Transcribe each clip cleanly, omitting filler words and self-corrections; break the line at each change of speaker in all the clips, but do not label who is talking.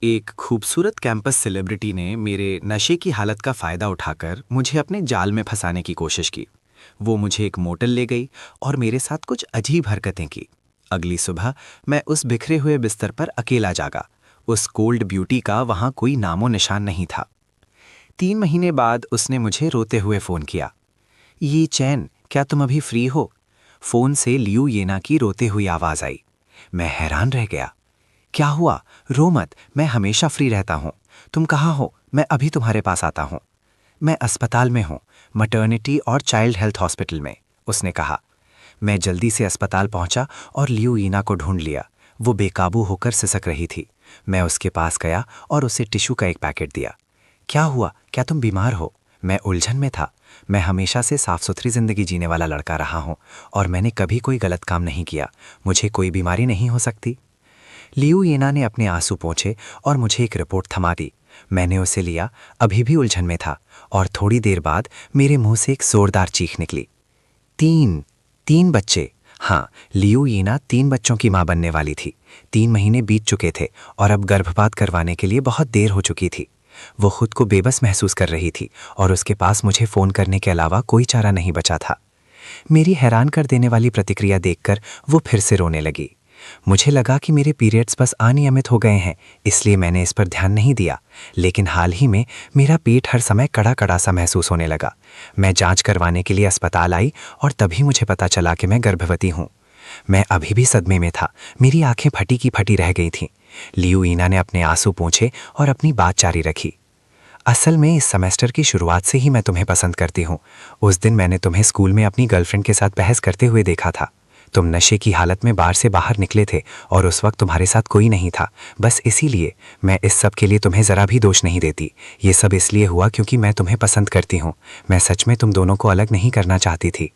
एक खूबसूरत campus celebrity ने मेरे नशे की हालत का फ़ायदा उठाकर मुझे अपने जाल में फंसाने की कोशिश की। वो मुझे एक मोटल ले गई और मेरे साथ कुछ अजीब हरकतें की। अगली सुबह मैं उस बिखरे हुए बिस्तर पर अकेला जागा। उस कोल्ड ब्यूटी का वहाँ कोई नामो निशान नहीं था। 3 महीने बाद उसने मुझे रोते हुए फ़ोन किया। ये चैन, क्या तुम अभी फ्री हो? फ़ोन से लियू येना की रोते हुई आवाज़ आई। मैं हैरान रह गया। क्या हुआ? रो मत, मैं हमेशा फ्री रहता हूँ। तुम कहाँ हो? मैं अभी तुम्हारे पास आता हूँ। मैं अस्पताल में हूँ, मटर्निटी और चाइल्ड हेल्थ हॉस्पिटल में, उसने कहा। मैं जल्दी से अस्पताल पहुंचा और लियू ईना को ढूंढ लिया। वो बेकाबू होकर सिसक रही थी। मैं उसके पास गया और उसे टिश्यू का एक पैकेट दिया। क्या हुआ? क्या तुम बीमार हो? मैं उलझन में था। मैं हमेशा से साफ सुथरी जिंदगी जीने वाला लड़का रहा हूँ और मैंने कभी कोई गलत काम नहीं किया। मुझे कोई बीमारी नहीं हो सकती। लियू येना ने अपने आंसू पोंछे और मुझे एक रिपोर्ट थमा दी। मैंने उसे लिया, अभी भी उलझन में था, और थोड़ी देर बाद मेरे मुंह से एक जोरदार चीख निकली। तीन 3 बच्चे। हाँ, लियू येना 3 बच्चों की मां बनने वाली थी। 3 महीने बीत चुके थे और अब गर्भपात करवाने के लिए बहुत देर हो चुकी थी। वो खुद को बेबस महसूस कर रही थी और उसके पास मुझे फ़ोन करने के अलावा कोई चारा नहीं बचा था। मेरी हैरान कर देने वाली प्रतिक्रिया देखकर वो फिर से रोने लगी। मुझे लगा कि मेरे पीरियड्स बस अनियमित हो गए हैं, इसलिए मैंने इस पर ध्यान नहीं दिया। लेकिन हाल ही में मेरा पेट हर समय कड़ा कड़ा सा महसूस होने लगा। मैं जांच करवाने के लिए अस्पताल आई और तभी मुझे पता चला कि मैं गर्भवती हूँ। मैं अभी भी सदमे में था। मेरी आंखें फटी की फटी रह गई थीं। लियू ईना ने अपने आंसू पोंछे और अपनी बात जारी रखी। असल में इस सेमेस्टर की शुरुआत से ही मैं तुम्हें पसंद करती हूँ। उस दिन मैंने तुम्हें स्कूल में अपनी गर्लफ्रेंड के साथ बहस करते हुए देखा था। तुम नशे की हालत में बार से बाहर निकले थे और उस वक्त तुम्हारे साथ कोई नहीं था। बस इसीलिए मैं इस सब के लिए तुम्हें ज़रा भी दोष नहीं देती। ये सब इसलिए हुआ क्योंकि मैं तुम्हें पसंद करती हूँ। मैं सच में तुम दोनों को अलग नहीं करना चाहती थी।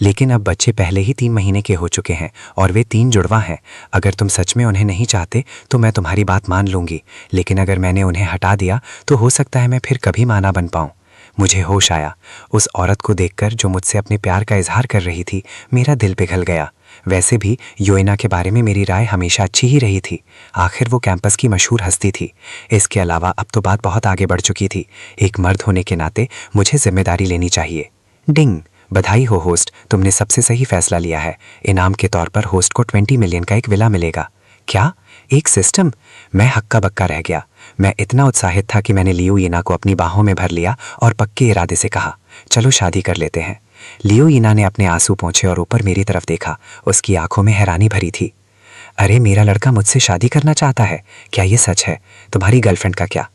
लेकिन अब बच्चे पहले ही 3 महीने के हो चुके हैं और वे 3 जुड़वा हैं। अगर तुम सच में उन्हें नहीं चाहते तो मैं तुम्हारी बात मान लूँगी, लेकिन अगर मैंने उन्हें हटा दिया तो हो सकता है मैं फिर कभी मां ना बन पाऊँ। मुझे होश आया। उस औरत को देखकर जो मुझसे अपने प्यार का इजहार कर रही थी, मेरा दिल पिघल गया। वैसे भी योएना के बारे में मेरी राय हमेशा अच्छी ही रही थी। आखिर वो कैंपस की मशहूर हस्ती थी। इसके अलावा अब तो बात बहुत आगे बढ़ चुकी थी। एक मर्द होने के नाते मुझे जिम्मेदारी लेनी चाहिए। डिंग! बधाई हो होस्ट, तुमने सबसे सही फैसला लिया है। इनाम के तौर पर होस्ट को 20 मिलियन का एक विला मिलेगा। क्या? एक सिस्टम? मैं हक्का बक्का रह गया। मैं इतना उत्साहित था कि मैंने लियू येना को अपनी बाहों में भर लिया और पक्के इरादे से कहा, चलो शादी कर लेते हैं। लियू येना ने अपने आंसू पोंछे और ऊपर मेरी तरफ देखा। उसकी आंखों में हैरानी भरी थी। अरे, मेरा लड़का मुझसे शादी करना चाहता है? क्या ये सच है? तुम्हारी गर्लफ्रेंड का क्या?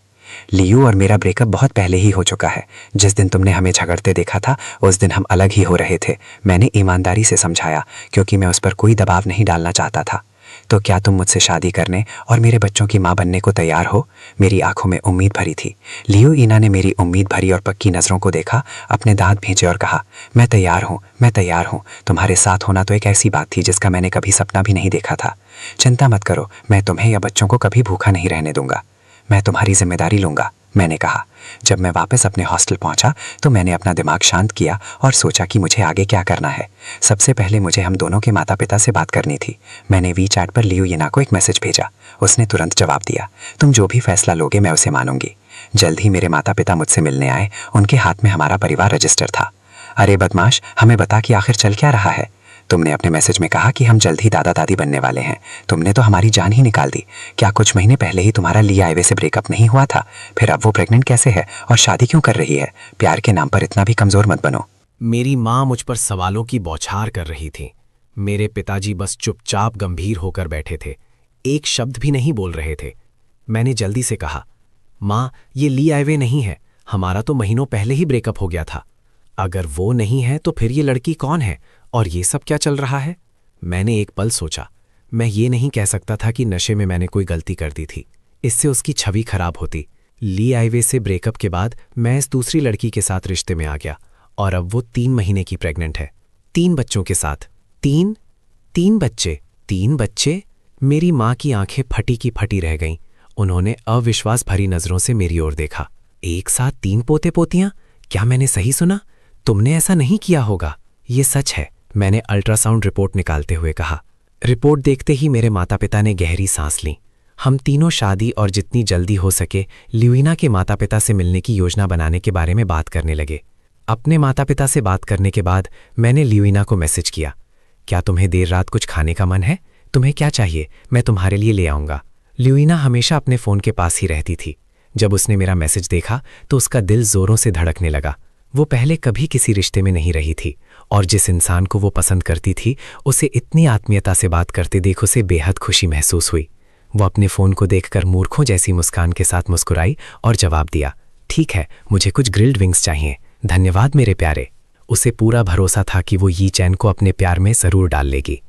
लियू और मेरा ब्रेकअप बहुत पहले ही हो चुका है। जिस दिन तुमने हमें झगड़ते देखा था उस दिन हम अलग ही हो रहे थे। मैंने ईमानदारी से समझाया क्योंकि मैं उस पर कोई दबाव नहीं डालना चाहता था। तो क्या तुम मुझसे शादी करने और मेरे बच्चों की मां बनने को तैयार हो? मेरी आंखों में उम्मीद भरी थी। लियू ईना ने मेरी उम्मीद भरी और पक्की नज़रों को देखा, अपने दांत भींचे और कहा, मैं तैयार हूँ, मैं तैयार हूँ। तुम्हारे साथ होना तो एक ऐसी बात थी जिसका मैंने कभी सपना भी नहीं देखा था। चिंता मत करो, मैं तुम्हें या बच्चों को कभी भूखा नहीं रहने दूंगा। मैं तुम्हारी जिम्मेदारी लूंगा, मैंने कहा। जब मैं वापस अपने हॉस्टल पहुंचा तो मैंने अपना दिमाग शांत किया और सोचा कि मुझे आगे क्या करना है। सबसे पहले मुझे हम दोनों के माता पिता से बात करनी थी। मैंने वी-चैट पर लियू येना को एक मैसेज भेजा। उसने तुरंत जवाब दिया, तुम जो भी फैसला लोगे मैं उसे मानूंगी। जल्द ही मेरे माता पिता मुझसे मिलने आए। उनके हाथ में हमारा परिवार रजिस्टर था। अरे बदमाश, हमें बता कि आखिर चल क्या रहा है? तुमने अपने मैसेज में कहा कि हम जल्द ही दादा दादी बनने वाले हैं। तुमने तो हमारी जान ही निकाल दी। क्या कुछ महीने पहले ही तुम्हारा ली आईवे से ब्रेकअप नहीं हुआ था? फिर अब वो प्रेग्नेंट कैसे है और शादी क्यों कर रही है? प्यार के नाम पर इतना भी कमजोर मत बनो।
मेरी माँ मुझ पर सवालों की बौछार कर रही थी। मेरे पिताजी बस चुपचाप गंभीर होकर बैठे थे, एक शब्द भी नहीं बोल रहे थे। मैंने जल्दी से कहा, माँ, ये ली आईवे नहीं है। हमारा तो महीनों पहले ही ब्रेकअप हो गया था। अगर वो नहीं है तो फिर ये लड़की कौन है और ये सब क्या चल रहा है? मैंने एक पल सोचा। मैं ये नहीं कह सकता था कि नशे में मैंने कोई गलती कर दी थी। इससे उसकी छवि खराब होती। ली आईवे से ब्रेकअप के बाद मैं इस दूसरी लड़की के साथ रिश्ते में आ गया और अब वो 3 महीने की प्रेग्नेंट है, 3 बच्चों के साथ। 3 बच्चे? 3 बच्चे? मेरी माँ की आंखें फटी की फटी रह गईं। उन्होंने अविश्वास भरी नजरों से मेरी ओर देखा। एक साथ 3 पोते पोतियां? क्या मैंने सही सुना? तुमने ऐसा नहीं किया होगा। ये सच है, मैंने अल्ट्रासाउंड रिपोर्ट निकालते हुए कहा। रिपोर्ट देखते ही मेरे माता पिता ने गहरी सांस ली। हम तीनों शादी और जितनी जल्दी हो सके ल्यूइना के माता पिता से मिलने की योजना बनाने के बारे में बात करने लगे। अपने माता पिता से बात करने के बाद मैंने ल्यूइना को मैसेज किया, क्या तुम्हें देर रात कुछ खाने का मन है? तुम्हें क्या चाहिए, मैं तुम्हारे लिए ले आऊँगा। ल्यूइना हमेशा अपने फ़ोन के पास ही रहती थी। जब उसने मेरा मैसेज देखा तो उसका दिल ज़ोरों से धड़कने लगा। वो पहले कभी किसी रिश्ते में नहीं रही थी और जिस इंसान को वो पसंद करती थी उसे इतनी आत्मीयता से बात करते देख उसे बेहद खुशी महसूस हुई। वो अपने फ़ोन को देखकर मूर्खों जैसी मुस्कान के साथ मुस्कुराई और जवाब दिया, ठीक है, मुझे कुछ ग्रिल्ड विंग्स चाहिए, धन्यवाद मेरे प्यारे। उसे पूरा भरोसा था कि वो यी चैन को अपने प्यार में ज़रूर डाल लेगी।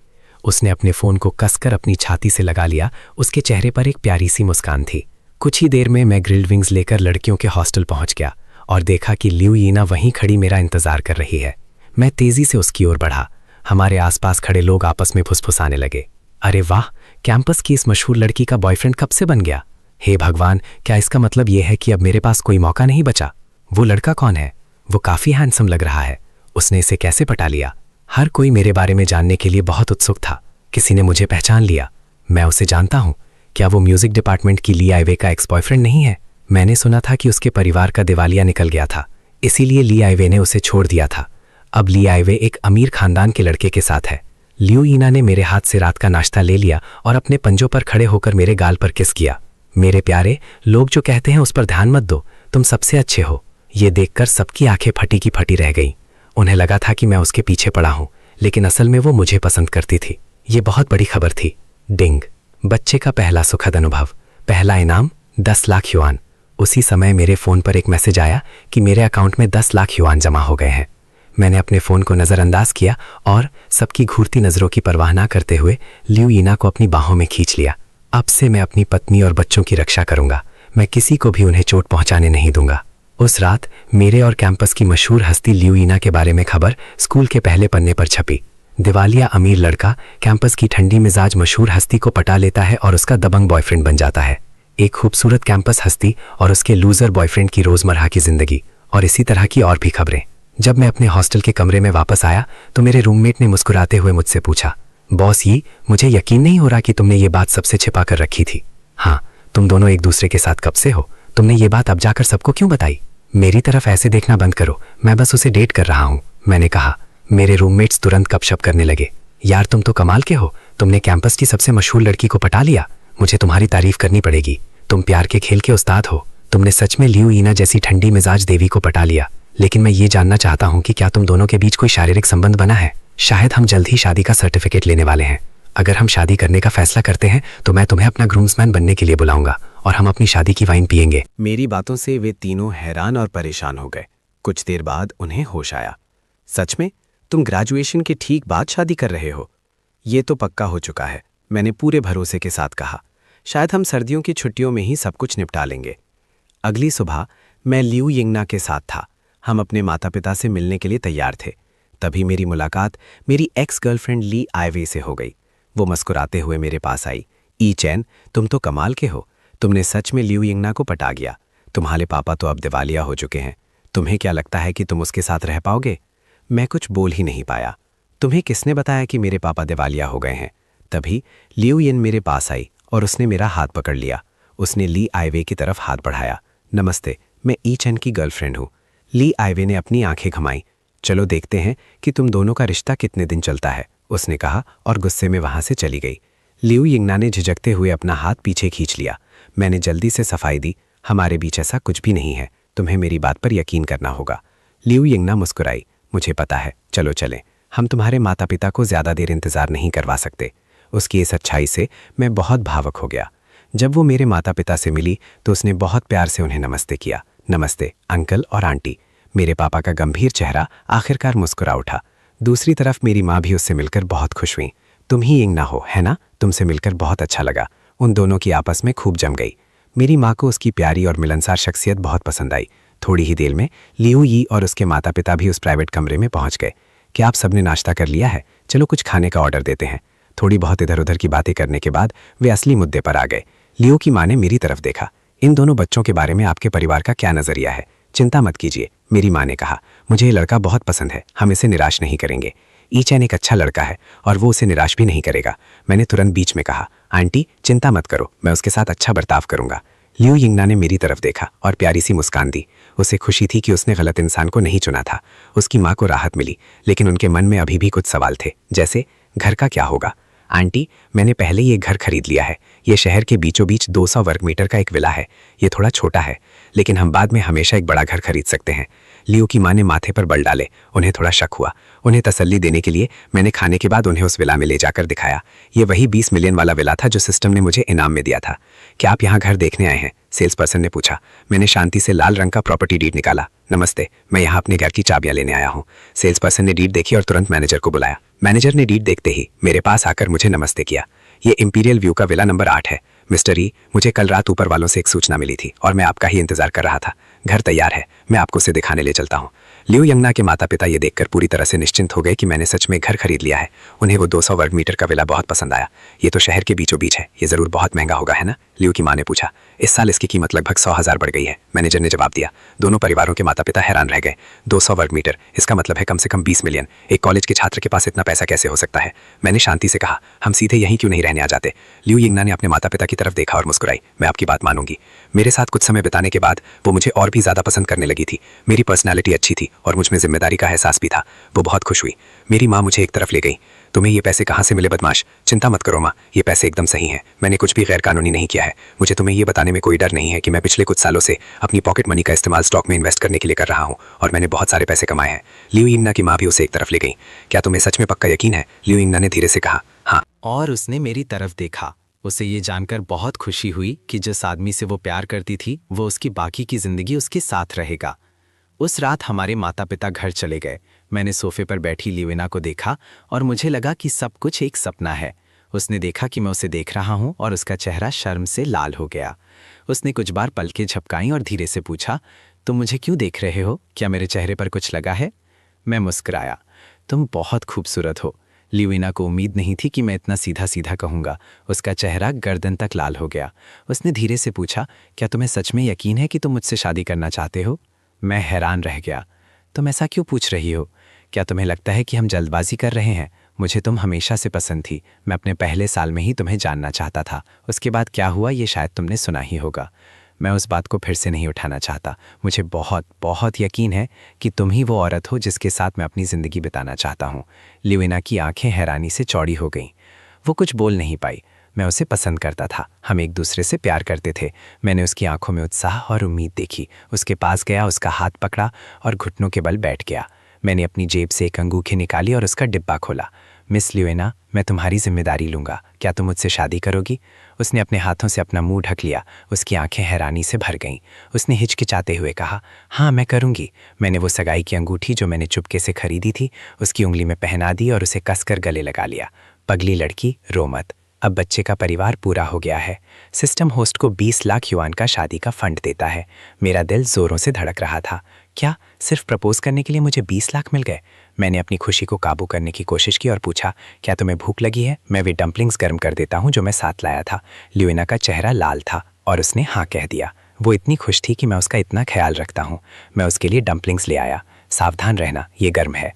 उसने अपने फ़ोन को कसकर अपनी छाती से लगा लिया। उसके चेहरे पर एक प्यारी सी मुस्कान थी। कुछ ही देर में मैं ग्रिल्ड विंग्स लेकर लड़कियों के हॉस्टल पहुंच गया और देखा कि ल्यूइना वहीं खड़ी मेरा इंतजार कर रही है। मैं तेजी से उसकी ओर बढ़ा। हमारे आसपास खड़े लोग आपस में फुसफुसाने लगे, अरे वाह, कैंपस की इस मशहूर लड़की का बॉयफ्रेंड कब से बन गया? हे भगवान, क्या इसका मतलब यह है कि अब मेरे पास कोई मौका नहीं बचा? वो लड़का कौन है? वो काफ़ी हैंडसम लग रहा है। उसने इसे कैसे पटा लिया? हर कोई मेरे बारे में जानने के लिए बहुत उत्सुक था। किसी ने मुझे पहचान लिया। मैं उसे जानता हूँ। क्या वो म्यूजिक डिपार्टमेंट की ली आइवे का एक्स बॉयफ्रेंड नहीं है? मैंने सुना था कि उसके परिवार का दिवालिया निकल गया था, इसीलिए ली आइवे ने उसे छोड़ दिया था। अब ली आइवे एक अमीर खानदान के लड़के के साथ है। ल्यूइना ने मेरे हाथ से रात का नाश्ता ले लिया और अपने पंजों पर खड़े होकर मेरे गाल पर किस किया। मेरे प्यारे, लोग जो कहते हैं उस पर ध्यान मत दो, तुम सबसे अच्छे हो। ये देखकर सबकी आंखें फटी की फटी रह गईं। उन्हें लगा था कि मैं उसके पीछे पड़ा हूं, लेकिन असल में वो मुझे पसंद करती थी। ये बहुत बड़ी खबर थी। डिंग, बच्चे का पहला सुखद अनुभव, पहला इनाम 10 लाख युआन। उसी समय मेरे फ़ोन पर एक मैसेज आया कि मेरे अकाउंट में 10 लाख युआन जमा हो गए हैं। मैंने अपने फ़ोन को नज़रअंदाज किया और सबकी घूरती नज़रों की परवाह ना करते हुए ल्यूइना को अपनी बाहों में खींच लिया। अब से मैं अपनी पत्नी और बच्चों की रक्षा करूंगा। मैं किसी को भी उन्हें चोट पहुंचाने नहीं दूंगा। उस रात मेरे और कैंपस की मशहूर हस्ती ल्यूइना के बारे में खबर स्कूल के पहले पन्ने पर छपी। दिवालिया अमीर लड़का कैंपस की ठंडी मिजाज मशहूर हस्ती को पटा लेता है और उसका दबंग बॉयफ्रेंड बन जाता है। एक खूबसूरत कैंपस हस्ती और उसके लूजर बॉयफ्रेंड की रोजमर्रा की जिंदगी और इसी तरह की और भी खबरें। जब मैं अपने हॉस्टल के कमरे में वापस आया तो मेरे रूममेट ने मुस्कुराते हुए मुझसे पूछा, बॉस ये, मुझे यकीन नहीं हो रहा कि तुमने ये बात सबसे छिपा कर रखी थी। हाँ, तुम दोनों एक दूसरे के साथ कब से हो? तुमने ये बात अब जाकर सबको क्यों बताई? मेरी तरफ ऐसे देखना बंद करो, मैं बस उसे डेट कर रहा हूँ, मैंने कहा। मेरे रूममेट्स तुरंत गपशप करने लगे। यार तुम तो कमाल के हो, तुमने कैंपस की सबसे मशहूर लड़की को पटा लिया। मुझे तुम्हारी तारीफ करनी पड़ेगी। तुम प्यार के खेल के उस्ताद हो। तुमने सच में ल्यूइना जैसी ठंडी मिजाज देवी को पटा लिया। लेकिन मैं ये जानना चाहता हूँ कि क्या तुम दोनों के बीच कोई शारीरिक संबंध बना है? शायद हम जल्द ही शादी का सर्टिफिकेट लेने वाले हैं। अगर हम शादी करने का फैसला करते हैं तो मैं तुम्हें अपना ग्रूम्समैन बनने के लिए बुलाऊंगा और हम अपनी शादी की वाइन पियेंगे।
मेरी बातों से वे तीनों हैरान और परेशान हो गए। कुछ देर बाद उन्हें होश आया। सच में? तुम ग्रेजुएशन के ठीक बाद शादी कर रहे हो? ये तो पक्का हो चुका है, मैंने पूरे भरोसे के साथ कहा। शायद हम सर्दियों की छुट्टियों में ही सब कुछ निपटा लेंगे। अगली सुबह मैं ल्यूइना के साथ था। हम अपने माता पिता से मिलने के लिए तैयार थे। तभी मेरी मुलाकात मेरी एक्स गर्लफ्रेंड ली आइवे से हो गई। वो मुस्कुराते हुए मेरे पास आई। ई चैन, तुम तो कमाल के हो। तुमने सच में ल्यूइना को पटा गया। तुम्हारे पापा तो अब दिवालिया हो चुके हैं। तुम्हें क्या लगता है कि तुम उसके साथ रह पाओगे? मैं कुछ बोल ही नहीं पाया। तुम्हें किसने बताया कि मेरे पापा दिवालिया हो गए हैं? तभी ल्यूइन मेरे पास आई और उसने मेरा हाथ पकड़ लिया। उसने ली आइवे की तरफ हाथ बढ़ाया। नमस्ते, मैं ई चैन की गर्लफ्रेंड हूँ। ली आइवे ने अपनी आंखें घुमाई। चलो देखते हैं कि तुम दोनों का रिश्ता कितने दिन चलता है, उसने कहा और गुस्से में वहां से चली गई। ल्यूइना ने झिझकते हुए अपना हाथ पीछे खींच लिया। मैंने जल्दी से सफाई दी, हमारे बीच ऐसा कुछ भी नहीं है, तुम्हें मेरी बात पर यकीन करना होगा। ल्यूइना मुस्कुराई। मुझे पता है, चलो चलें। हम तुम्हारे माता पिता को ज़्यादा देर इंतज़ार नहीं करवा सकते। उसकी इस अच्छाई से मैं बहुत भावुक हो गया। जब वो मेरे माता पिता से मिली तो उसने बहुत प्यार से उन्हें नमस्ते किया। नमस्ते अंकल और आंटी। मेरे पापा का गंभीर चेहरा आखिरकार मुस्कुरा उठा। दूसरी तरफ मेरी माँ भी उससे मिलकर बहुत खुश हुई। तुम ही यिंगना हो, है ना? तुमसे मिलकर बहुत अच्छा लगा। उन दोनों की आपस में खूब जम गई। मेरी माँ को उसकी प्यारी और मिलनसार शख्सियत बहुत पसंद आई। थोड़ी ही देर में लियू यी और उसके माता पिता भी उस प्राइवेट कमरे में पहुंच गए। क्या आप सबने नाश्ता कर लिया है? चलो कुछ खाने का ऑर्डर देते हैं। थोड़ी बहुत इधर उधर की बातें करने के बाद वे असली मुद्दे पर आ गए। लियो की माँ ने मेरी तरफ देखा। इन दोनों बच्चों के बारे में आपके परिवार का क्या नजरिया है? चिंता मत कीजिए, मेरी माँ ने कहा। मुझे ये लड़का बहुत पसंद है, हम इसे निराश नहीं करेंगे। ई चैन एक अच्छा लड़का है और वो उसे निराश भी नहीं करेगा। मैंने तुरंत बीच में कहा,
आंटी चिंता मत करो, मैं उसके साथ अच्छा बर्ताव करूंगा। लियू यिंगना ने मेरी तरफ देखा और प्यारी सी मुस्कान दी। उसे खुशी थी कि उसने गलत इंसान को नहीं चुना था। उसकी माँ को राहत मिली, लेकिन उनके मन में अभी भी कुछ सवाल थे, जैसे घर का क्या होगा। आंटी, मैंने पहले ही एक घर खरीद लिया है। ये शहर के बीचों बीच 200 वर्ग मीटर का एक विला है। ये थोड़ा छोटा है, लेकिन हम बाद में हमेशा एक बड़ा घर खरीद सकते हैं। लियू की माँ ने माथे पर बल डाले। उन्हें थोड़ा शक हुआ। उन्हें तसल्ली देने के लिए मैंने खाने के बाद उन्हें उस विला में ले जाकर दिखाया। ये वही 20 मिलियन वाला विला था जो सिस्टम ने मुझे इनाम में दिया था। क्या आप यहाँ घर देखने आए हैं? सेल्स पर्सन ने पूछा। मैंने शांति से लाल रंग का प्रॉपर्टी डीड निकाला। नमस्ते, मैं यहाँ अपने घर की चाबियां लेने आया हूँ। सेल्स पर्सन ने डीड देखी और तुरंत मैनेजर को बुलाया। मैनेजर ने डीड देखते ही मेरे पास आकर मुझे नमस्ते किया। ये इंपीरियल व्यू का विला नंबर 8 है। मिस्टर ई, मुझे कल रात ऊपर वालों से एक सूचना मिली थी और मैं आपका ही इंतजार कर रहा था। घर तैयार है, मैं आपको उसे दिखाने ले चलता हूँ। लियू यंगना के माता पिता ये देखकर पूरी तरह से निश्चिंत हो गए कि मैंने सच में घर खरीद लिया है। उन्हें वो 200 वर्ग मीटर का विला बहुत पसंद आया। ये तो शहर के बीचों बीच है, ये जरूर बहुत महंगा होगा, है ना? लियू की माँ ने पूछा। इस साल इसकी कीमत लगभग 100,000 बढ़ गई है, मैनेजर ने जवाब दिया। दोनों परिवारों के माता पिता हैरान रह गए। 200 वर्ग मीटर, इसका मतलब है कम से कम 20 मिलियन। एक कॉलेज के छात्र के पास इतना पैसा कैसे हो सकता है? मैंने शांति से कहा, हम सीधे यहीं क्यों नहीं रहने आ जाते? लियू यिंगना ने अपने माता पिता की तरफ देखा और मुस्कुराई। मैं आपकी बात मानूंगी। मेरे साथ कुछ समय बिताने के बाद वो मुझे और भी ज्यादा पसंद करने लगी थी। मेरी पर्सनैलिटी अच्छी थी और मुझमें जिम्मेदारी का एहसास भी था। वो बहुत खुश हुई। मेरी माँ मुझे एक तरफ ले गई। तुम्हें ये पैसे कहाँ से मिले बदमाश? चिंता मत करो माँ, ये पैसे एकदम सही हैं। मैंने कुछ भी गैर कानूनी नहीं किया है। मुझे तुम्हें ये बताने में कोई डर नहीं है कि मैं पिछले कुछ सालों से अपनी पॉकेट मनी का इस्तेमाल स्टॉक में इन्वेस्ट करने के लिए कर रहा हूँ और मैंने बहुत सारे पैसे कमाए हैं। लियू यिंगना की माँ भी उसे एक तरफ ले गई। क्या तुम्हें सच में पक्का यकीन है? लियू यिंगना ने धीरे से कहा। हाँ।
और उसने मेरी तरफ देखा। उसे ये जानकर बहुत खुशी हुई कि जिस आदमी से वो प्यार करती थी वो उसकी बाकी की जिंदगी उसके साथ रहेगा। उस रात हमारे माता पिता घर चले गए। मैंने सोफे पर बैठी लिविना को देखा और मुझे लगा कि सब कुछ एक सपना है। उसने देखा कि मैं उसे देख रहा हूं और उसका चेहरा शर्म से लाल हो गया। उसने कुछ बार पलकें झपकाईं और धीरे से पूछा, तुम मुझे क्यों देख रहे हो? क्या मेरे चेहरे पर कुछ लगा है? मैं मुस्कुराया। तुम बहुत खूबसूरत हो। लिविना को उम्मीद नहीं थी कि मैं इतना सीधा सीधा कहूँगा। उसका चेहरा गर्दन तक लाल हो गया। उसने धीरे से पूछा, क्या तुम्हें सच में यकीन है कि तुम मुझसे शादी करना चाहते हो? मैं हैरान रह गया। तुम ऐसा क्यों पूछ रही हो? क्या तुम्हें लगता है कि हम जल्दबाजी कर रहे हैं? मुझे तुम हमेशा से पसंद थी। मैं अपने पहले साल में ही तुम्हें जानना चाहता था। उसके बाद क्या हुआ ये शायद तुमने सुना ही होगा। मैं उस बात को फिर से नहीं उठाना चाहता। मुझे बहुत बहुत यकीन है कि तुम ही वो औरत हो जिसके साथ मैं अपनी ज़िंदगी बिताना चाहता हूँ। लिविना की आंखें हैरानी से चौड़ी हो गईं। वो कुछ बोल नहीं पाई। मैं उसे पसंद करता था। हम एक दूसरे से प्यार करते थे। मैंने उसकी आंखों में उत्साह और उम्मीद देखी। उसके पास गया, उसका हाथ पकड़ा और घुटनों के बल बैठ गया। मैंने अपनी जेब से एक अंगूठी निकाली और उसका डिब्बा खोला। मिस लिविना, मैं तुम्हारी जिम्मेदारी लूँगा। क्या तुम मुझसे शादी करोगी? उसने अपने हाथों से अपना मुंह ढक लिया। उसकी आंखें हैरानी से भर गईं। उसने हिचकिचाते हुए कहा, हाँ मैं करूँगी। मैंने वो सगाई की अंगूठी जो मैंने चुपके से खरीदी थी उसकी उंगली में पहना दी और उसे कसकर गले लगा लिया। पगली लड़की, रो मत। अब बच्चे का परिवार पूरा हो गया है। सिस्टम होस्ट को 20 लाख युआन का शादी का फंड देता है। मेरा दिल जोरों से धड़क रहा था। क्या सिर्फ प्रपोज करने के लिए मुझे 20 लाख मिल गए? मैंने अपनी खुशी को काबू करने की कोशिश की और पूछा, क्या तुम्हें भूख लगी है? मैं वे डम्पलिंग्स गर्म कर देता हूँ जो मैं साथ लाया था। लिविना का चेहरा लाल था और उसने हाँ कह दिया। वो इतनी खुश थी कि मैं उसका इतना ख्याल रखता हूँ। मैं उसके लिए डम्पलिंग्स ले आया। सावधान रहना, ये गर्म है।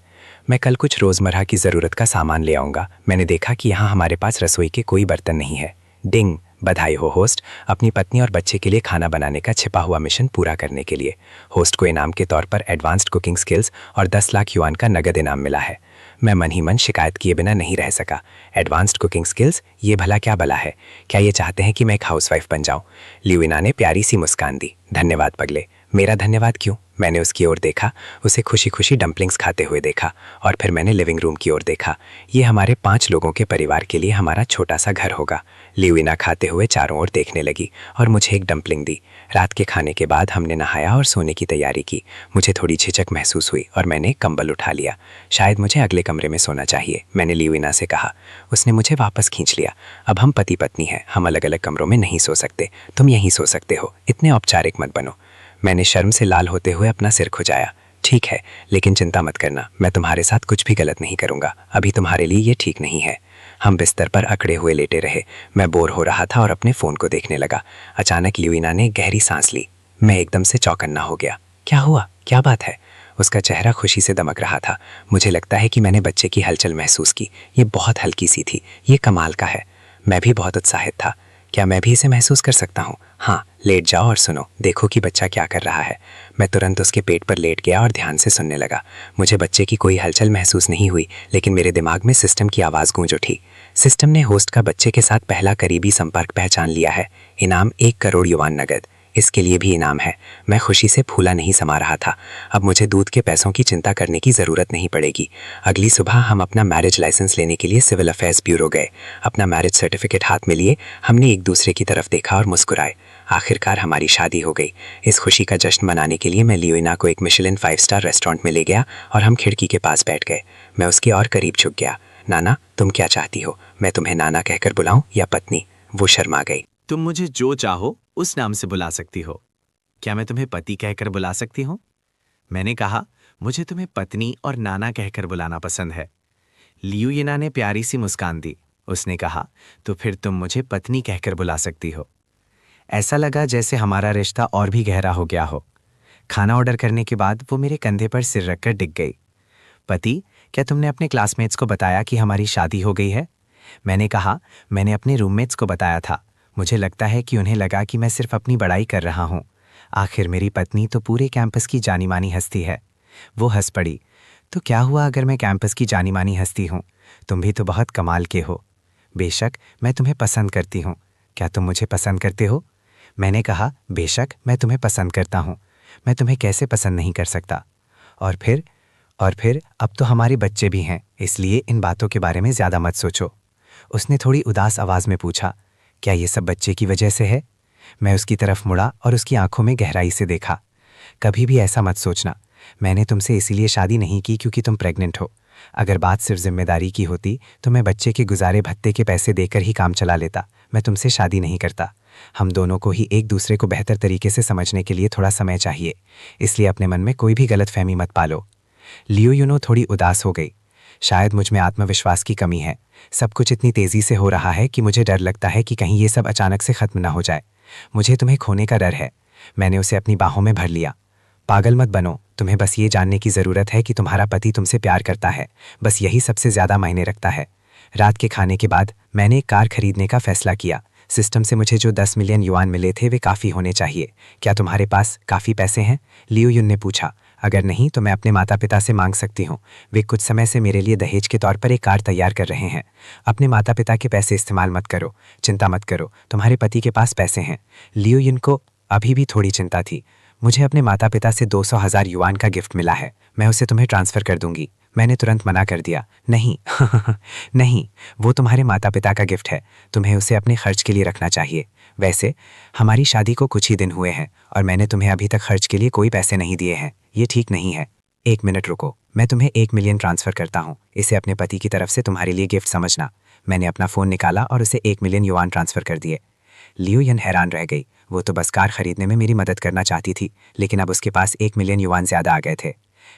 मैं कल कुछ रोज़मर्रा की ज़रूरत का सामान ले आऊँगा। मैंने देखा कि यहाँ हमारे पास रसोई के कोई बर्तन नहीं है। डिंग, बधाई हो होस्ट, अपनी पत्नी और बच्चे के लिए खाना बनाने का छिपा हुआ मिशन पूरा करने के लिए। होस्ट को इनाम के तौर पर एडवांस्ड कुकिंग स्किल्स और 10 लाख युआन का नगद इनाम मिला है। मैं मन ही मन शिकायत किए बिना नहीं रह सका। एडवांस्ड कुकिंग स्किल्स, ये भला क्या भला है? क्या ये चाहते हैं कि मैं एक हाउसवाइफ बन जाऊँ? लिविना ने प्यारी सी मुस्कान दी। धन्यवाद पगले। मेरा धन्यवाद क्यों? मैंने उसकी ओर देखा, उसे खुशी खुशी डम्पलिंग्स खाते हुए देखा और फिर मैंने लिविंग रूम की ओर देखा। ये हमारे 5 लोगों के परिवार के लिए हमारा छोटा सा घर होगा। लिविना खाते हुए चारों ओर देखने लगी और मुझे एक डम्पलिंग दी। रात के खाने के बाद हमने नहाया और सोने की तैयारी की। मुझे थोड़ी झिझक महसूस हुई और मैंने कंबल उठा लिया। शायद मुझे अगले कमरे में सोना चाहिए, मैंने लिविना से कहा। उसने मुझे वापस खींच लिया। अब हम पति पत्नी हैं, हम अलग अलग कमरों में नहीं सो सकते। तुम यहीं सो सकते हो, इतने औपचारिक मत बनो। मैंने शर्म से लाल होते हुए अपना सिर खुजाया। ठीक है, लेकिन चिंता मत करना, मैं तुम्हारे साथ कुछ भी गलत नहीं करूँगा। अभी तुम्हारे लिए ये ठीक नहीं है। हम बिस्तर पर अकड़े हुए लेटे रहे। मैं बोर हो रहा था और अपने फ़ोन को देखने लगा। अचानक लिविना ने गहरी सांस ली। मैं एकदम से चौकन्ना हो गया। क्या हुआ? क्या बात है? उसका चेहरा खुशी से दमक रहा था। मुझे लगता है कि मैंने बच्चे की हलचल महसूस की। ये बहुत हल्की सी थी। ये कमाल का है।
मैं भी बहुत उत्साहित था। क्या मैं भी इसे महसूस कर सकता हूँ? हाँ, लेट जाओ और सुनो, देखो कि बच्चा क्या कर रहा है। मैं तुरंत उसके पेट पर लेट गया और ध्यान से सुनने लगा। मुझे बच्चे की कोई हलचल महसूस नहीं हुई, लेकिन मेरे दिमाग में सिस्टम की आवाज़ गूंज उठी। सिस्टम ने होस्ट का बच्चे के साथ पहला करीबी संपर्क पहचान लिया है। इनाम 1 करोड़ युवान नगद। इसके लिए भी इनाम है। मैं खुशी से फूला नहीं समा रहा था। अब मुझे दूध के पैसों की चिंता करने की ज़रूरत नहीं पड़ेगी। अगली सुबह हम अपना मैरिज लाइसेंस लेने के लिए सिविल अफेयर्स ब्यूरो गए। अपना मैरिज सर्टिफिकेट हाथ में लिए हमने एक दूसरे की तरफ देखा और मुस्कुराए। आखिरकार हमारी शादी हो गई। इस खुशी का जश्न मनाने के लिए मैं लियोना को एक मिशेलिन 5 स्टार रेस्टोरेंट में ले गया और हम खिड़की के पास बैठ गए। मैं उसके और करीब झुक गया। नाना, तुम क्या चाहती हो? मैं तुम्हें नाना कहकर बुलाऊं या पत्नी? वो शर्मा गई।
तुम मुझे जो चाहो उस नाम से बुला सकती हो। क्या मैं तुम्हें पति कहकर बुला सकती हूँ? मैंने कहा, मुझे तुम्हें पत्नी और नाना कहकर बुलाना पसंद है। लियूयिना ने प्यारी सी मुस्कान दी। उसने कहा, तो फिर तुम मुझे पत्नी कहकर बुला सकती हो। ऐसा लगा जैसे हमारा रिश्ता और भी गहरा हो गया हो। खाना ऑर्डर करने के बाद वो मेरे कंधे पर सिर रखकर डिग गई। पति, क्या तुमने अपने क्लासमेट्स को बताया कि हमारी शादी हो गई है? मैंने कहा, मैंने अपने रूममेट्स को बताया था। मुझे लगता है कि उन्हें लगा कि मैं सिर्फ अपनी बड़ाई कर रहा हूँ। आखिर मेरी पत्नी तो पूरे कैंपस की जानी मानी हस्ती है। वो हंस पड़ी। तो क्या हुआ अगर मैं कैंपस की जानी मानी हस्ती हूँ? तुम भी तो बहुत कमाल के हो। बेशक, मैं तुम्हें पसंद करती हूँ। क्या तुम मुझे पसंद करते हो? मैंने कहा, बेशक मैं तुम्हें पसंद करता हूँ। मैं तुम्हें कैसे पसंद नहीं कर सकता? और फिर अब तो हमारे बच्चे भी हैं, इसलिए इन बातों के बारे में ज़्यादा मत सोचो। उसने थोड़ी उदास आवाज़ में पूछा, क्या ये सब बच्चे की वजह से है? मैं उसकी तरफ मुड़ा और उसकी आंखों में गहराई से देखा। कभी भी ऐसा मत सोचना। मैंने तुमसे इसीलिए शादी नहीं की क्योंकि तुम प्रेग्नेंट हो। अगर बात सिर्फ जिम्मेदारी की होती तो मैं बच्चे के गुजारे भत्ते के पैसे देकर ही काम चला लेता। मैं तुमसे शादी नहीं करता। हम दोनों को ही एक दूसरे को बेहतर तरीके से समझने के लिए थोड़ा समय चाहिए, इसलिए अपने मन में कोई भी गलतफहमी मत पालो। लियोयुनो थोड़ी उदास हो गई। शायद मुझ में आत्मविश्वास की कमी है। सब कुछ इतनी तेजी से हो रहा है कि मुझे डर लगता है कि कहीं ये सब अचानक से खत्म ना हो जाए। मुझे तुम्हें खोने का डर है। मैंने उसे अपनी बाहों में भर लिया। पागल मत बनो। तुम्हें बस ये जानने की ज़रूरत है कि तुम्हारा पति तुमसे प्यार करता है। बस यही सबसे ज़्यादा मायने रखता है। रात के खाने के बाद मैंने एक कार खरीदने का फैसला किया। सिस्टम से मुझे जो 10 मिलियन युआन मिले थे वे काफ़ी होने चाहिए। क्या तुम्हारे पास काफ़ी पैसे हैं? लियोयुन ने पूछा। अगर नहीं तो मैं अपने माता पिता से मांग सकती हूँ। वे कुछ समय से मेरे लिए दहेज के तौर पर एक कार तैयार कर रहे हैं। अपने माता पिता के पैसे इस्तेमाल मत करो। चिंता मत करो, तुम्हारे पति के पास पैसे हैं। लियोयुन को अभी भी थोड़ी चिंता थी। मुझे अपने माता पिता से 200,000 युआन का गिफ्ट मिला है। मैं उसे तुम्हें ट्रांसफ़र कर दूंगी। मैंने तुरंत मना कर दिया। नहीं नहीं, वो तुम्हारे माता पिता का गिफ्ट है। तुम्हें उसे अपने खर्च के लिए रखना चाहिए। वैसे हमारी शादी को कुछ ही दिन हुए हैं और मैंने तुम्हें अभी तक खर्च के लिए कोई पैसे नहीं दिए हैं। ये ठीक नहीं है। 1 मिनट रुको, मैं तुम्हें 1 मिलियन ट्रांसफ़र करता हूँ। इसे अपने पति की तरफ से तुम्हारे लिए गिफ्ट समझना। मैंने अपना फ़ोन निकाला और उसे 1 मिलियन युआन ट्रांसफ़र कर दिए। लियोयुन हैरान रह गई। वो तो बस कार खरीदने में मेरी मदद करना चाहती थी, लेकिन अब उसके पास 1 मिलियन युआन ज़्यादा आ गए थे।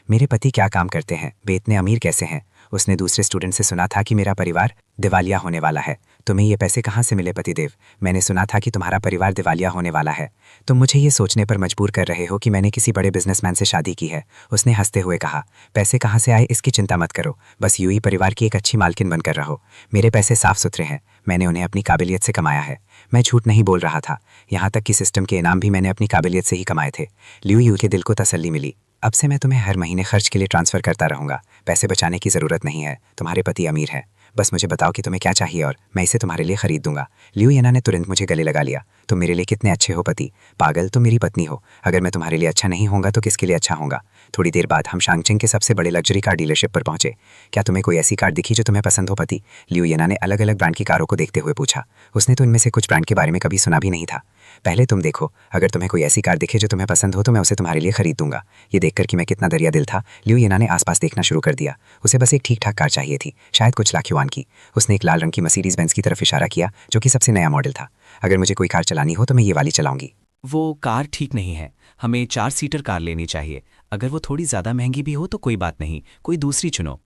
मेरे पति क्या काम करते हैं? वे इतने अमीर कैसे हैं? उसने दूसरे स्टूडेंट से सुना था कि मेरा परिवार दिवालिया होने वाला है। तुम्हें ये पैसे कहाँ से मिले पतिदेव? मैंने सुना था कि तुम्हारा परिवार दिवालिया होने वाला है। तुम मुझे ये सोचने पर मजबूर कर रहे हो कि मैंने किसी बड़े बिजनेसमैन से शादी की है। उसने हंसते हुए कहा, पैसे कहाँ से आए इसकी चिंता मत करो। बस यूं ही परिवार की एक अच्छी मालकिन बनकर रहो। मेरे पैसे साफ सुथरे हैं। मैंने उन्हें अपनी काबिलियत से कमाया है। मैं झूठ नहीं बोल रहा था। यहाँ तक कि सिस्टम के इनाम भी मैंने अपनी काबिलियत से ही कमाए थे। लियू के दिल को तसल्ली मिली। अब से मैं तुम्हें हर महीने खर्च के लिए ट्रांसफ़र करता रहूँगा। पैसे बचाने की ज़रूरत नहीं है। तुम्हारे पति अमीर है। बस मुझे बताओ कि तुम्हें क्या चाहिए और मैं इसे तुम्हारे लिए खरीद दूंगा। लियोयुना ने तुरंत मुझे गले लगा लिया। तुम मेरे लिए कितने अच्छे हो पति। पागल, तुम मेरी पत्नी हो। अगर मैं तुम्हारे लिए अच्छा नहीं होऊंगा तो किसके लिए अच्छा होऊंगा? थोड़ी देर बाद हम शांगचिंग के सबसे बड़े लग्जरी कार डीलरशिप पर पहुंचे। क्या तुम्हें कोई ऐसी कार दिखी जो तुम्हें पसंद हो पति? लियोयुना ने अलग अलग ब्रांड की कारों को देखते हुए पूछा। उसने तो इनमें से कुछ ब्रांड के बारे में कभी सुना भी नहीं था। पहले तुम देखो, अगर तुम्हें कोई ऐसी कार दिखे जो तुम्हें पसंद हो तो मैं उसे तुम्हारे लिए खरीद दूंगा। ये देखकर कि मैं कितना दरिया दिल था, लियोयुना ने आसपास देखना शुरू कर दिया। उसे बस एक ठीक ठाक कार चाहिए थी, शायद कुछ लाख युआन की। उसने एक लाल रंग की मर्सिडीज बेंज की तरफ इशारा किया, जो कि सबसे नया मॉडल था। अगर मुझे कोई कार चलानी हो तो मैं ये वाली चलाऊंगी।
वो कार ठीक नहीं है। हमें 4 सीटर कार लेनी चाहिए। अगर वो थोड़ी ज़्यादा महंगी भी हो तो कोई बात नहीं, कोई दूसरी चुनो।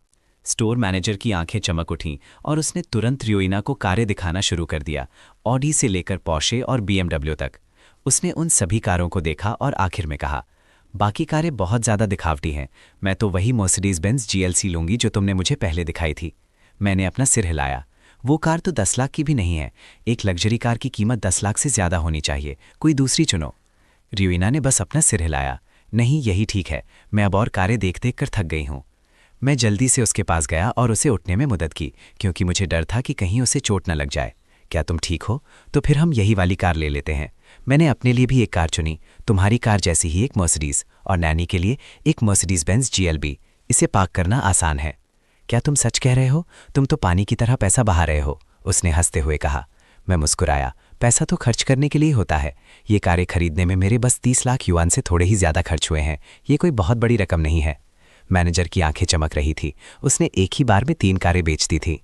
स्टोर मैनेजर की आंखें चमक उठीं और उसने तुरंत रियोइना को कारें दिखाना शुरू कर दिया, ऑडी से लेकर पोर्शे और BMW तक। उसने उन सभी कारों को देखा और आखिर में कहा, बाकी कारें बहुत ज़्यादा दिखावटी हैं। मैं तो वही मर्सिडीज बेंज GLC लूंगी जो तुमने मुझे पहले दिखाई थी। मैंने अपना सिर हिलाया। वो कार तो 10 लाख की भी नहीं है। एक लग्जरी कार की कीमत 10 लाख से ज़्यादा होनी चाहिए। कोई दूसरी चुनो। रियोइना ने बस अपना सिर हिलाया। नहीं, यही ठीक है। मैं अब और कारें देख देख कर थक गई हूँ। मैं जल्दी से उसके पास गया और उसे उठने में मदद की, क्योंकि मुझे डर था कि कहीं उसे चोट न लग जाए। क्या तुम ठीक हो? तो फिर हम यही वाली कार ले लेते हैं। मैंने अपने लिए भी एक कार चुनी, तुम्हारी कार जैसी ही एक मर्सिडीज़, और नैनी के लिए एक मर्सिडीज़ बेंज GLB। इसे पार्क करना आसान है। क्या तुम सच कह रहे हो? तुम तो पानी की तरह पैसा बहा रहे हो, उसने हंसते हुए कहा। मैं मुस्कुराया। पैसा तो खर्च करने के लिए होता है। ये कारें खरीदने में मेरे बस 30 लाख युआन से थोड़े ही ज़्यादा खर्च हुए हैं। ये कोई बहुत बड़ी रकम नहीं है। मैनेजर की आंखें चमक रही थी। उसने एक ही बार में 3 कारें बेच दी थी।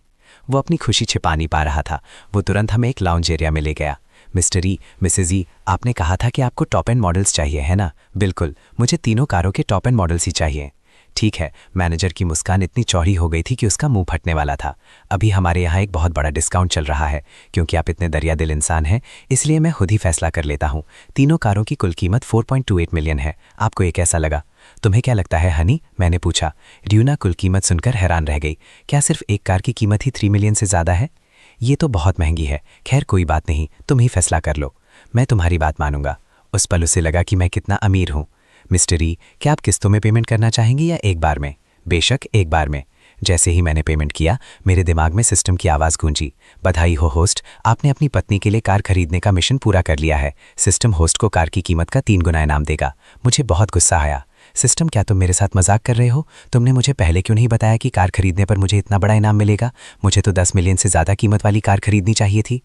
वो अपनी खुशी छिपा नहीं पा रहा था। वो तुरंत हमें एक लाउंज एरिया में ले गया। मिस्टर ई, मिसेज ई, आपने कहा था कि आपको टॉप एंड मॉडल्स चाहिए, है ना? बिल्कुल, मुझे तीनों कारों के टॉप एंड मॉडल्स ही चाहिए। ठीक है। मैनेजर की मुस्कान इतनी चौड़ी हो गई थी कि उसका मुंह फटने वाला था। अभी हमारे यहाँ एक बहुत बड़ा डिस्काउंट चल रहा है। क्योंकि आप इतने दरिया दिल इंसान हैं, इसलिए मैं खुद ही फैसला कर लेता हूँ। तीनों कारों की कुल कीमत 4.28 मिलियन है। आपको ये कैसा लगा? तुम्हें क्या लगता है हनी? मैंने पूछा। रियोना कुल कीमत सुनकर हैरान रह गई। क्या सिर्फ एक कार की कीमत ही 3 मिलियन से ज़्यादा है? ये तो बहुत महंगी है। खैर कोई बात नहीं, तुम ही फैसला कर लो। मैं तुम्हारी बात मानूंगा। उस पल उसे लगा कि मैं कितना अमीर हूँ। मिस्टर ई, क्या आप किस्तों में पेमेंट करना चाहेंगे या एक बार में? बेशक, एक बार में। जैसे ही मैंने पेमेंट किया, मेरे दिमाग में सिस्टम की आवाज़ गूंजी। बधाई हो होस्ट, आपने अपनी पत्नी के लिए कार खरीदने का मिशन पूरा कर लिया है। सिस्टम होस्ट को कार की कीमत का 3 गुना इनाम देगा। मुझे बहुत गुस्सा आया। सिस्टम, क्या तुम मेरे साथ मजाक कर रहे हो? तुमने मुझे पहले क्यों नहीं बताया कि कार खरीदने पर मुझे इतना बड़ा इनाम मिलेगा? मुझे तो 10 मिलियन से ज़्यादा कीमत वाली कार खरीदनी चाहिए थी।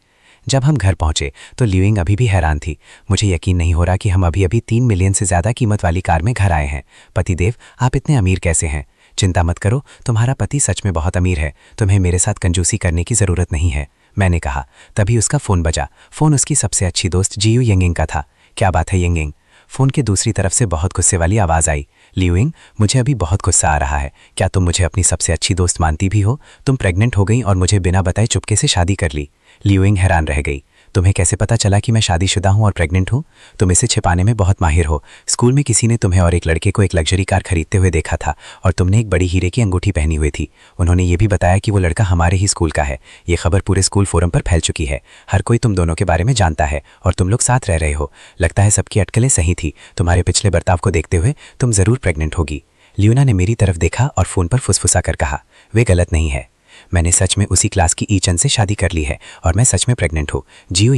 जब हम घर पहुंचे तो ल्यूइंग अभी भी हैरान थी। मुझे यकीन नहीं हो रहा कि हम अभी 3 मिलियन से ज़्यादा कीमत वाली कार में घर आए हैं। पतिदेव, आप इतने अमीर कैसे हैं? चिंता मत करो, तुम्हारा पति सच में बहुत अमीर है। तुम्हें मेरे साथ कंजूसी करने की ज़रूरत नहीं है, मैंने कहा। तभी उसका फ़ोन बजा। फ़ोन उसकी सबसे अच्छी दोस्त जियू यंगिंग का था। क्या बात है यंगिंग? फ़ोन के दूसरी तरफ से बहुत गुस्से वाली आवाज़ आई। ल्यूइंग, मुझे अभी बहुत गुस्सा आ रहा है। क्या तुम मुझे अपनी सबसे अच्छी दोस्त मानती भी हो? तुम प्रेग्नेंट हो गई और मुझे बिना बताए चुपके से शादी कर ली। ल्यूइंग हैरान रह गई। तुम्हें कैसे पता चला कि मैं शादीशुदा हूँ और प्रेग्नेंट हूँ? तुम इसे छिपाने में बहुत माहिर हो। स्कूल में किसी ने तुम्हें और एक लड़के को एक लग्जरी कार खरीदते हुए देखा था और तुमने एक बड़ी हीरे की अंगूठी पहनी हुई थी। उन्होंने ये भी बताया कि वो लड़का हमारे ही स्कूल का है। ये खबर पूरे स्कूल फोरम पर फैल चुकी है। हर कोई तुम दोनों के बारे में जानता है और तुम लोग साथ रह रहे हो। लगता है सबकी अटकलें सही थी। तुम्हारे पिछले बर्ताव को देखते हुए तुम ज़रूर प्रेग्नेंट होगी। लियोना ने मेरी तरफ देखा और फ़ोन पर फुसफुसा कर कहा, वे गलत नहीं है। मैंने सच में उसी क्लास की ईचन से शादी कर ली है और मैं सच में प्रेग्नेंट हूँ। जियो